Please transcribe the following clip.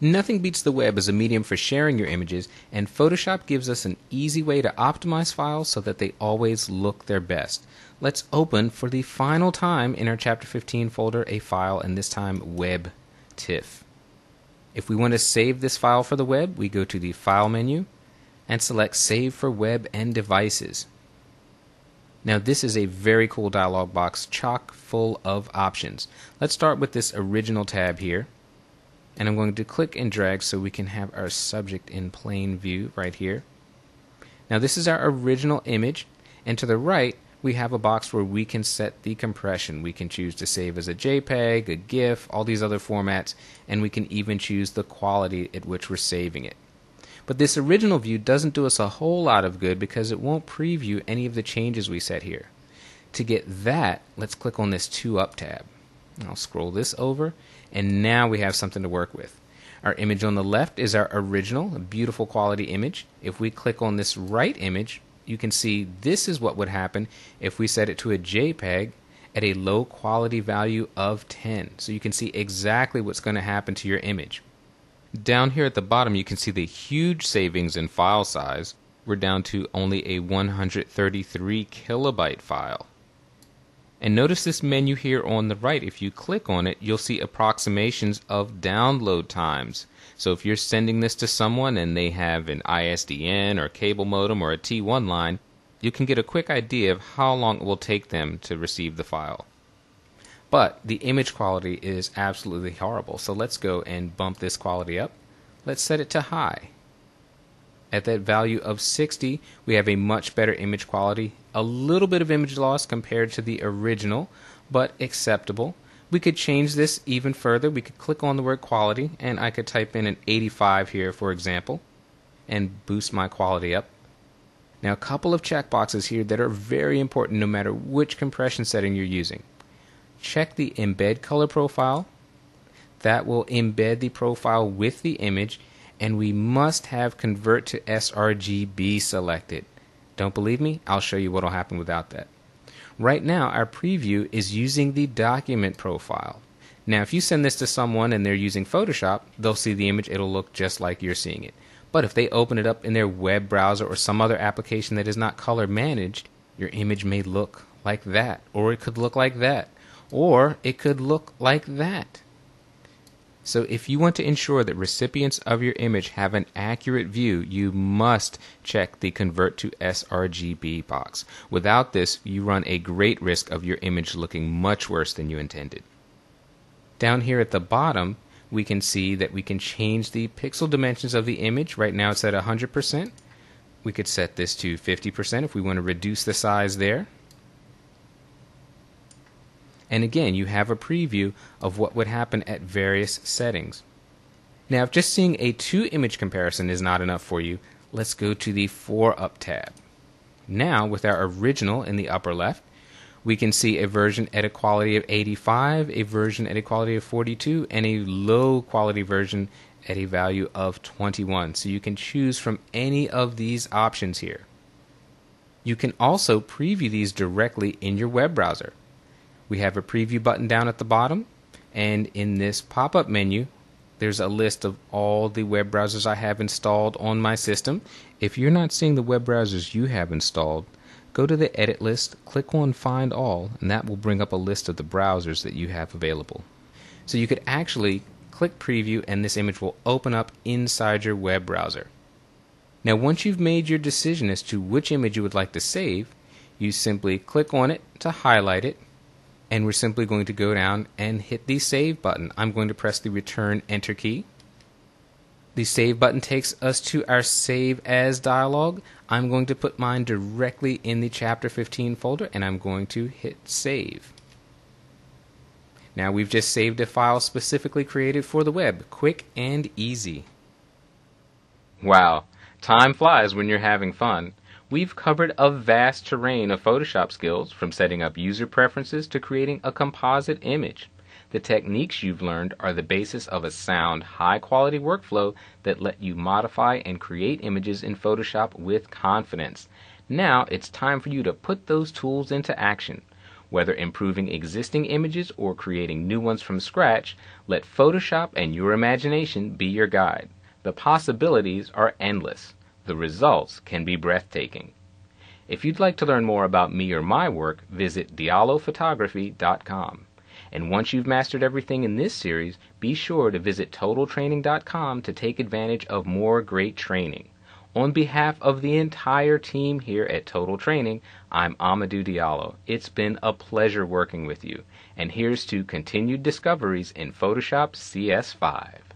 Nothing beats the web as a medium for sharing your images, and Photoshop gives us an easy way to optimize files so that they always look their best. Let's open for the final time in our Chapter 15 folder a file, and this time Web TIFF. If we want to save this file for the web, we go to the File menu and select Save for Web and Devices. Now this is a very cool dialog box chock full of options. Let's start with this original tab here. And I'm going to click and drag so we can have our subject in plain view right here. Now this is our original image, and to the right we have a box where we can set the compression. We can choose to save as a JPEG, a GIF, all these other formats, and we can even choose the quality at which we're saving it. But this original view doesn't do us a whole lot of good because it won't preview any of the changes we set here. To get that, let's click on this 2-up tab. I'll scroll this over, and now we have something to work with. Our image on the left is our original, a beautiful quality image. If we click on this right image, you can see this is what would happen if we set it to a JPEG at a low quality value of 10. So you can see exactly what's going to happen to your image. Down here at the bottom you can see the huge savings in file size. We're down to only a 133 kilobyte file. And notice this menu here on the right. If you click on it, you'll see approximations of download times. So if you're sending this to someone and they have an ISDN or cable modem or a T1 line, you can get a quick idea of how long it will take them to receive the file. But the image quality is absolutely horrible. So let's go and bump this quality up. Let's set it to high. At that value of 60, we have a much better image quality. A little bit of image loss compared to the original, but acceptable. We could change this even further. We could click on the word quality, and I could type in an 85 here, for example, and boost my quality up. Now, a couple of checkboxes here that are very important no matter which compression setting you're using. Check the embed color profile. That will embed the profile with the image, and we must have convert to sRGB selected. Don't believe me? I'll show you what will happen without that. Right now our preview is using the document profile. Now if you send this to someone and they're using Photoshop, they'll see the image. It'll look just like you're seeing it. But if they open it up in their web browser or some other application that is not color managed, your image may look like that, or it could look like that, or it could look like that. So if you want to ensure that recipients of your image have an accurate view, you must check the Convert to sRGB box. Without this, you run a great risk of your image looking much worse than you intended. Down here at the bottom, we can see that we can change the pixel dimensions of the image. Right now it's at 100%. We could set this to 50% if we want to reduce the size there. And again, you have a preview of what would happen at various settings. Now, if just seeing a 2-image comparison is not enough for you, let's go to the 4-up tab. Now, with our original in the upper left, we can see a version at a quality of 85, a version at a quality of 42, and a low quality version at a value of 21. So you can choose from any of these options here. You can also preview these directly in your web browser. We have a preview button down at the bottom, and in this pop-up menu there's a list of all the web browsers I have installed on my system. If you're not seeing the web browsers you have installed, go to the edit list, click on Find All, and that will bring up a list of the browsers that you have available. So you could actually click preview and this image will open up inside your web browser. Now once you've made your decision as to which image you would like to save, you simply click on it to highlight it, and we're simply going to go down and hit the Save button. I'm going to press the Return Enter key. The Save button takes us to our Save As dialog. I'm going to put mine directly in the Chapter 15 folder, and I'm going to hit Save. Now we've just saved a file specifically created for the web. Quick and easy. Wow, time flies when you're having fun. We've covered a vast terrain of Photoshop skills, from setting up user preferences to creating a composite image. The techniques you've learned are the basis of a sound, high-quality workflow that let you modify and create images in Photoshop with confidence. Now it's time for you to put those tools into action. Whether improving existing images or creating new ones from scratch, let Photoshop and your imagination be your guide. The possibilities are endless. The results can be breathtaking. If you'd like to learn more about me or my work, visit diallophotography.com. And once you've mastered everything in this series, be sure to visit TotalTraining.com to take advantage of more great training. On behalf of the entire team here at Total Training, I'm Amadou Diallo. It's been a pleasure working with you. And here's to continued discoveries in Photoshop CS5.